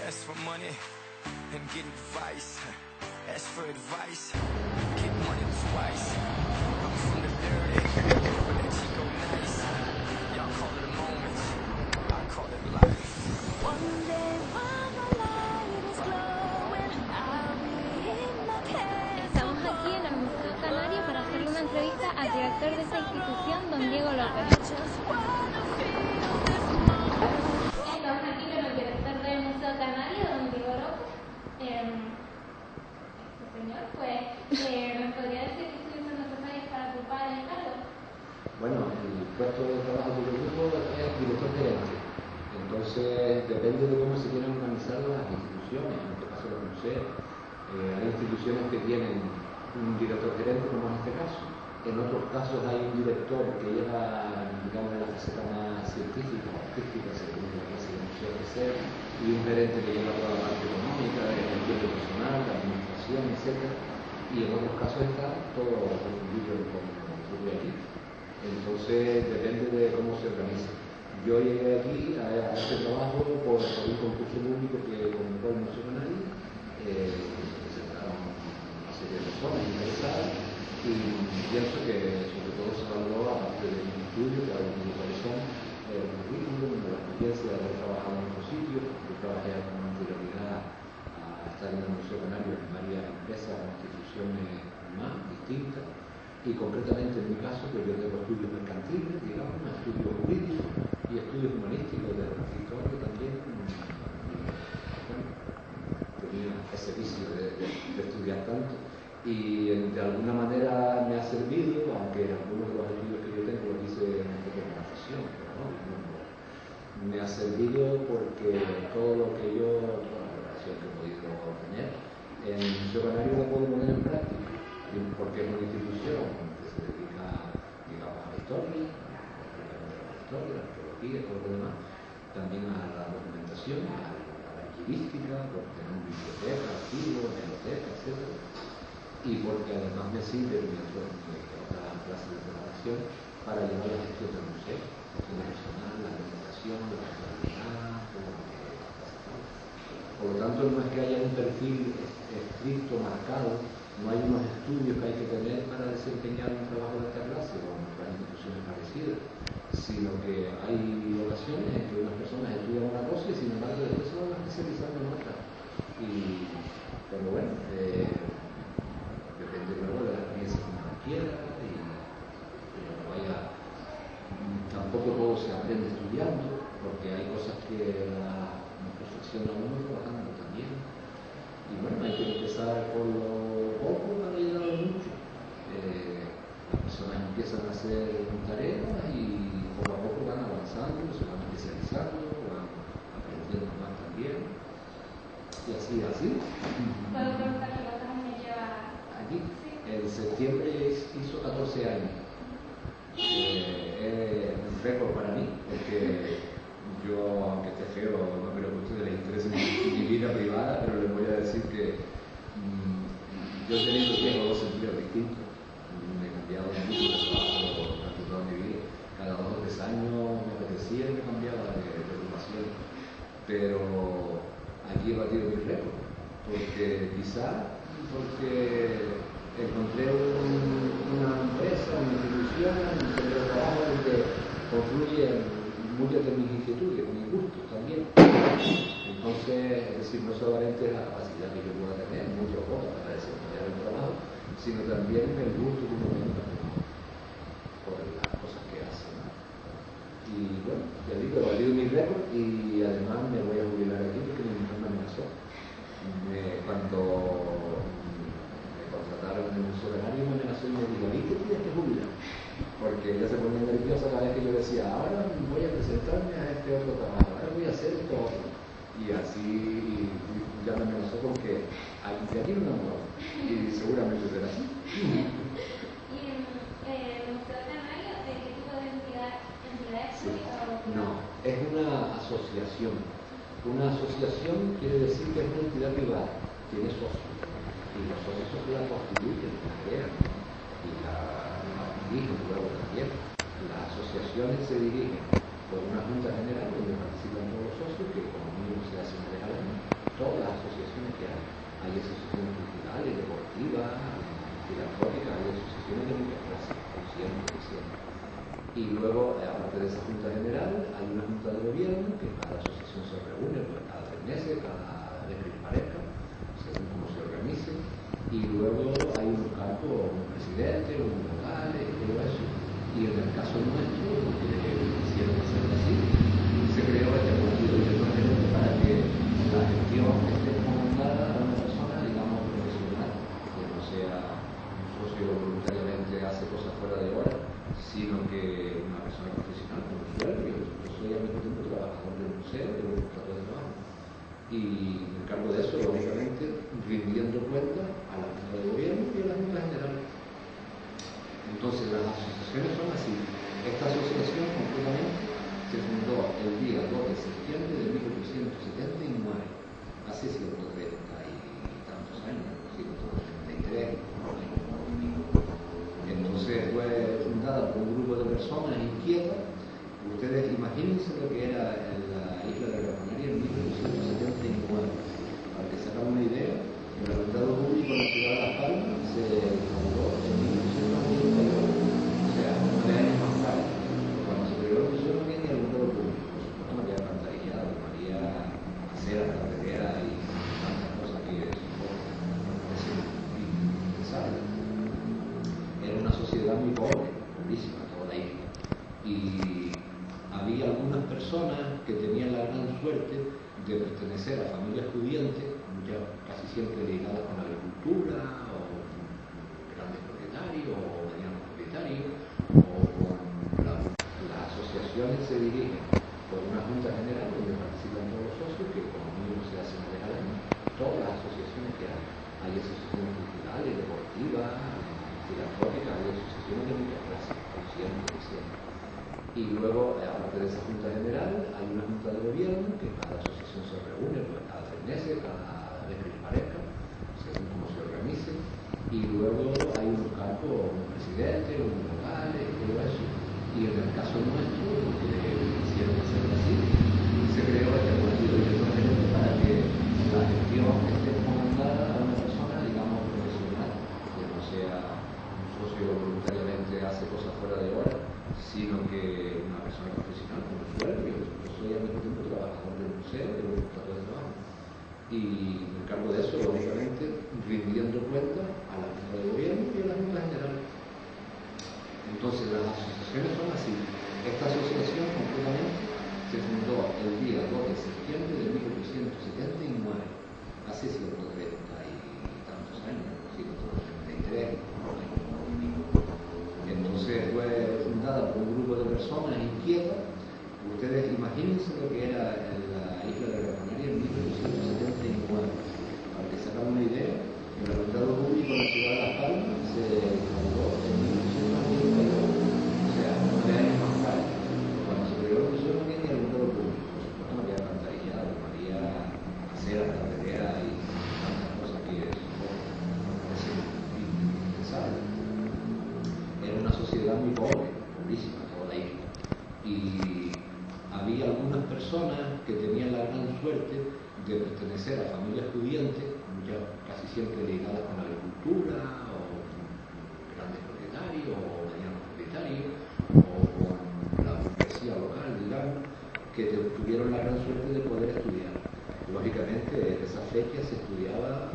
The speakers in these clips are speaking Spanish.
Ask for money and get advice. Ask for advice, get money twice. I'm from the dirty, but that Chico nice. Y'all call it a moment, I call it life. One day when the light is glowing, I'll be in my pants. Estamos aquí en el Museo Canario para hacerle una entrevista al director de esta institución, don Diego López. Estamos aquí con el director del Museo Canario, don Diego López. Este señor, pues, ¿nos podría decir qué estudios son necesarios para ocupar el cargo? Bueno, el puesto de trabajo que yo ocupo es director gerente. Entonces, depende de cómo se quieran organizar las instituciones, en este caso los museos. Hay instituciones que tienen un director gerente, como en este caso. En otros casos hay un director que lleva, digamos, la faceta más científica, artística, según la clase de museo que sea, y un gerente que lleva toda la parte económica, de gestión de personal, de administración, etc. Y en otros casos está todo confundido con el propio equipo. Entonces, depende de cómo se organiza. Yo llegué aquí a este trabajo por un concurso público que convocó el Museo Canario. Presentaron una serie de personas interesadas y pienso que sobre todo se valoró a partir de un estudio que había tenido cuáles son el currículum, la experiencia de haber trabajado en otros sitios. Yo trabajé con anterioridad a estar en el Museo Canario en varias empresas o instituciones más distintas. Y concretamente en mi caso, pues yo tengo estudios mercantiles, digamos, estudios jurídicos y estudios humanísticos de historia también. Bueno, tenía ese vicio de estudiar tanto y de alguna manera me ha servido, aunque algunos de los estudios que yo tengo los hice en profesión, pero no, me ha servido porque todo lo que yo, toda la relación que he podido tener en el Museo Canario lo puedo poner en práctica. Porque es una institución que se dedica, digamos, a la historia, la arqueología y todo lo demás, también a la documentación, a la archivística, porque tenemos biblioteca, archivos, biblioteca, etc. Y porque además me sirve mi otra clase de preparación para llevar la gestión del museo, la gestión del personal, la administración, la contabilidad, todo lo que hace falta. Por lo tanto, no es que haya un perfil estricto, marcado. No hay unos estudios que hay que tener para desempeñar un trabajo de esta clase o en otras instituciones parecidas, sino que hay ocasiones en que unas personas estudian una cosa y sin embargo después se van a especializar en otra. Pero bueno, depende luego de la experiencia que uno quiera y tampoco todo se aprende estudiando, porque hay cosas que nos perfeccionan uno trabajando también. Y bueno, hay que empezar por lo poco para llegar a lo mucho. Las personas empiezan a hacer tareas y poco a poco van avanzando, se van especializando, van aprendiendo más también. Y así. ¿Puedo preguntar cuántos años lleva Aquí, sí? en septiembre hizo 14 años. Es un récord para mí, porque yo, aunque esté feo, no creo que a ustedes les interese mi vida privada, pero les voy a decir que yo he tenido 10 o 12 empleos distintos. Me he cambiado mucho de trabajo durante toda mi vida. Cada 2 o 3 años me apetecía y me cambiaba de ocupación. Pero aquí he batido mi récord, porque encontré una empresa, una institución, un centro de trabajo donde confluyen muchas de mis inquietudes, mis gustos también. Entonces, es decir, no solamente la capacidad que yo pueda tener, mucho o poco, para desarrollar el trabajo, sino también el gusto que uno tenga por las cosas que hace, ¿no? Y bueno, ya digo, he valido mi récord y además me voy a jubilar aquí porque mi mujer me amenazó. Cuando me contrataron en el Museo Canario me amenazó y me dijo, ¿y qué tienes que jubilar? Porque ella se ponía nerviosa cada vez que yo decía, ahora voy a presentarme a este otro trabajo, ahora voy a hacer esto otro. Y así ya me amenazó con que de aquí no me muevo. Y seguramente será así. ¿Y el Museo Canario de qué tipo de entidad es? Sí. No, es una asociación. Una asociación quiere decir que es una entidad privada, tiene socios. Y los socios la constituyen, la crean y la dirigen luego también. Las asociaciones se dirigen por una junta general donde participan todos los socios, que como mínimo se hace una vez al año. hay asociaciones culturales, deportivas, filantrópicas, hay asociaciones de muchas clases, conscientes, siempre. Y luego, aparte de esa Junta General, hay una Junta de Gobierno, que cada asociación se reúne pues, cada 3 meses, cada vez que les parezca, según cómo se organice. Y luego hay un cargo, un presidente, un vocal, todo eso. Y en el caso nuestro, que quisieron hacerlo así, se creó este partido independiente para que la gestión esté comandada a una persona, digamos, profesional, que no sea un socio que voluntariamente hace cosas fuera de hora, sino que una persona profesional con un sueldo. Yo soy al mismo tiempo trabajador del museo, tengo un contrato de trabajo. Y me encargo de eso, lógicamente, rindiendo cuentas a la Junta de Gobierno y a la Junta General. Entonces, las asociaciones son así. Esta asociación, concretamente, se fundó el día 2 de septiembre de 1879, hace 130 y tantos años, 133. Entonces fue fundada por un grupo de personas inquietas. Ustedes imagínense lo que era la isla de Gran Canaria en 1879. Para que se hagan una idea, el alumbrado público en la ciudad de Las Palmas se inauguró en 1891. O sea, 9 años más tarde. Cuando se creó el museo no había ni alumbrado público. Por supuesto no había alcantarillado, no había aceras, carreteras y tantas cosas que es indispensable. Era una sociedad muy pobre, pobrísima, toda la isla. Y había algunas personas que tenían la gran suerte de pertenecer a familias pudientes, ya casi siempre ligadas con la agricultura, o grandes propietarios, o medianos propietarios, o con las asociaciones se dirigen por una junta general donde participan todos los socios, que como mínimo se hacen una vez al año, todas las asociaciones que hay. Hay asociaciones culturales, deportivas, filantrópicas, hay asociaciones de muchas clases, conscientes, siempre. Y luego, aparte de esa Junta General, hay una Junta de Gobierno, que cada asociación se reúne pues, cada 3 meses, cada vez que les parezca, según cómo se organice. Y luego hay un cargo, un presidente, un vocal, todo eso. Y en el caso nuestro, que quisieron hacerlo así, se creó este partido independiente para que la gestión esté comandada a una persona, digamos, profesional, que no sea un socio que voluntariamente hace cosas fuera de hora, sino que una persona profesional con un sueldo. Yo soy al mismo tiempo trabajador del museo, tengo un contrato de trabajo. Y me encargo de eso, lógicamente, rindiendo cuentas a la Junta de Gobierno y a la Junta General. Entonces, las asociaciones son así. Esta asociación, concretamente, se fundó el día 2 de septiembre de 1879, hace 130 y tantos años, 133. Entonces fue fundada por un grupo de personas inquietas. Ustedes imagínense lo que era la isla de Gran Canaria en 1879. Para que se hagan una idea, el alumbrado público en la ciudad de Las Palmas se inauguró en 1891. O sea, 9 años más tarde. Cuando se creó el museo no había ni alumbrado público. Por supuesto no había alcantarillado, no había aceras, carreteras y tantas cosas que es indispensable. Era una sociedad muy pobre, pobrísima, toda la isla. Y había algunas personas que tenían la gran suerte de pertenecer a familias pudientes, ya casi siempre ligadas con la agricultura, o grandes propietarios, o medianos propietarios, o con la burguesía local, digamos, que tuvieron la gran suerte de poder estudiar. Lógicamente, en esa fecha se estudiaba,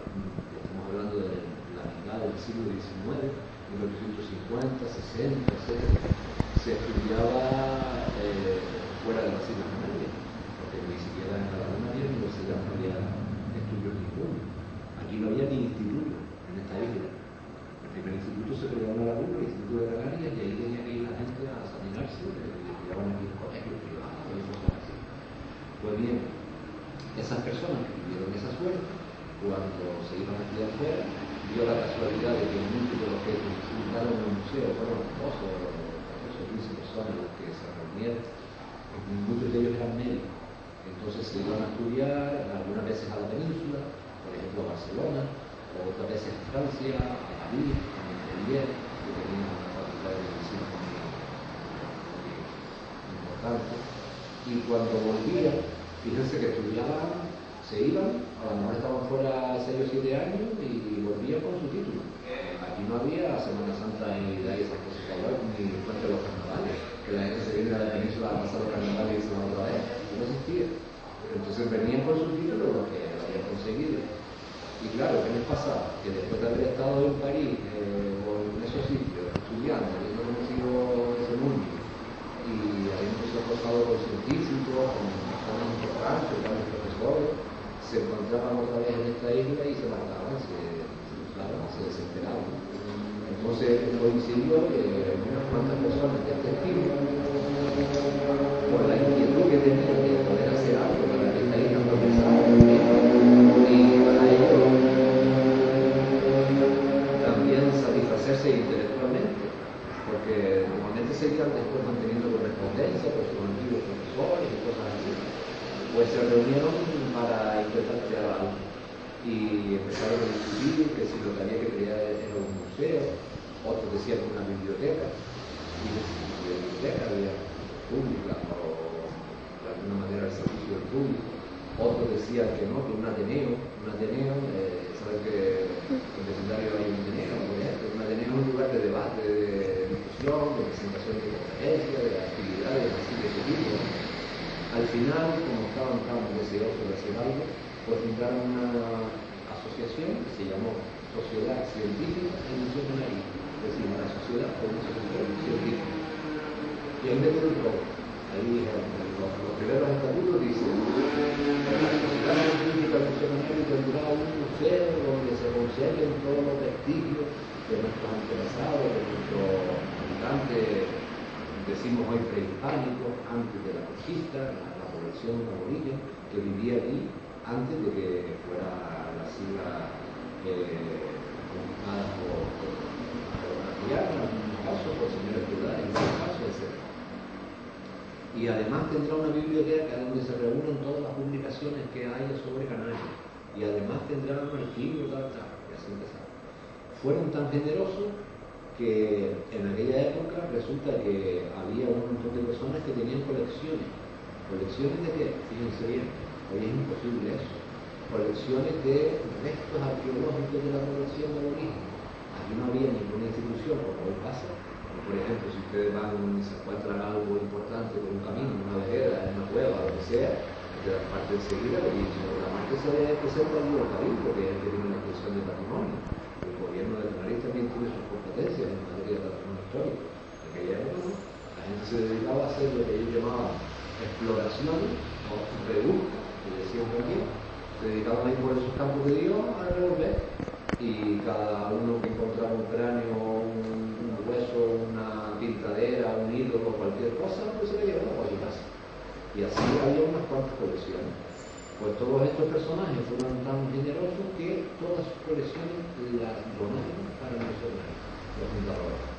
estamos hablando de la mitad del siglo XIX, 1950, 60, etc. Se estudiaba fuera de las Islas Canarias, porque ni siquiera en la Canaria ni universidad no había estudios ninguno. Aquí no había ni instituto en esta isla. El primer instituto se creó en la Laguna, el Instituto de Canarias, y ahí tenía que ir la gente a examinarse, le llevaban aquí en colegios privados y cosas así. Pues bien, esas personas que tuvieron esa suerte, cuando se iban a estudiar fuera, dio la casualidad de que muchos de los que fundaron el museo fueron 12 o 15 personas las que se reunieron. Muchos de ellos eran médicos. Entonces se iban a estudiar algunas veces a la península, por ejemplo a Barcelona, o otras veces a Francia, a París, a Montpellier, que tenían una facultad de medicina muy importante. Y cuando volvían, fíjense que estudiaban se iban, a lo mejor estaban fuera 6 o 7 años y volvían con su título. Aquí no había Semana Santa y de ahí esas cosas que hablar, ni fuente de los carnavales, que la gente se viene a la península a pasar los carnavales y se va otra vez, no existía. Entonces venían con su título lo que habían conseguido. Y claro, ¿qué les pasaba? Que después de haber estado en París o en esos sitios, estudiando, habiendo conocido ese mundo, y habiendo sido forzado por científicos, con personas importantes, grandes profesores, se encontraban otra vez en esta isla y se mataban, se desesperaban. Entonces coincidió que unas cuantas personas de este estilo, por la inquietud que tenían de poder hacer algo para que esta isla progresara, y para ello también satisfacerse intelectualmente, porque normalmente se iban después manteniendo correspondencia con sus antiguos profesores y cosas así, pues se reunieron para intentar crear algo y empezaron a discutir que si lo que había que crear era un museo, otros decían que una biblioteca, y la biblioteca había pública o de alguna manera al servicio del público. Otros decían que no, que un Ateneo, saben que en el vecindario hay un Ateneo, por ejemplo, un Ateneo es un lugar de debate, de discusión, de presentación de conferencias, de actividades así de ese tipo. Al final, como estaban tan deseosos de hacer algo, pues fundaron una asociación que se llamó Sociedad Científica e Misionaria, es decir, una sociedad o una asociación científica. Y ahí meten el todo. Ahí dijeron, los primeros estatutos dicen que la Sociedad Científica e Misionaria tendrá un museo donde se conserven todos los vestigios de nuestros antepasados, de nuestros habitantes, decimos hoy prehispánicos, antes de la conquista, la población aborigen que vivía allí antes de que fuera la isla conquistada por castellanos, en algunos casos, por señores feudales, en otros casos, etc. Y además tendrá una biblioteca donde se reúnen todas las publicaciones que haya sobre Canarias. Y además tendrá un archivo, y así empezaron. Fueron tan generosos que en aquella época resulta que había un montón de personas que tenían colecciones. ¿Colecciones de qué? Fíjense bien, hoy es imposible eso. Colecciones de restos arqueológicos de la población de origen. Aquí no había ninguna institución, como hoy pasa. Por ejemplo, si ustedes van y se encuentran algo importante por un camino, una vereda, una cueva, lo que sea, de la parte enseguida, y sobre la parte se presenta el Cabildo, que es el que tiene la expresión de patrimonio. El gobierno de Canarias también tiene sus competencias en materia de patrimonio histórico. En aquella época, la gente se dedicaba a hacer lo que ellos llamaban exploraciones o rebuscas, que decían aquí, se dedicaban a ir por esos campos de Dios a revolver, y cada uno que encontraba un cráneo, un hueso, una pintadera, un ídolo, cualquier cosa, pues se le llevaba a su casa. Y así había unas cuantas colecciones. Pues todos estos personajes fueron tan generosos que todas sus colecciones las donaron para nosotros, los fundadores.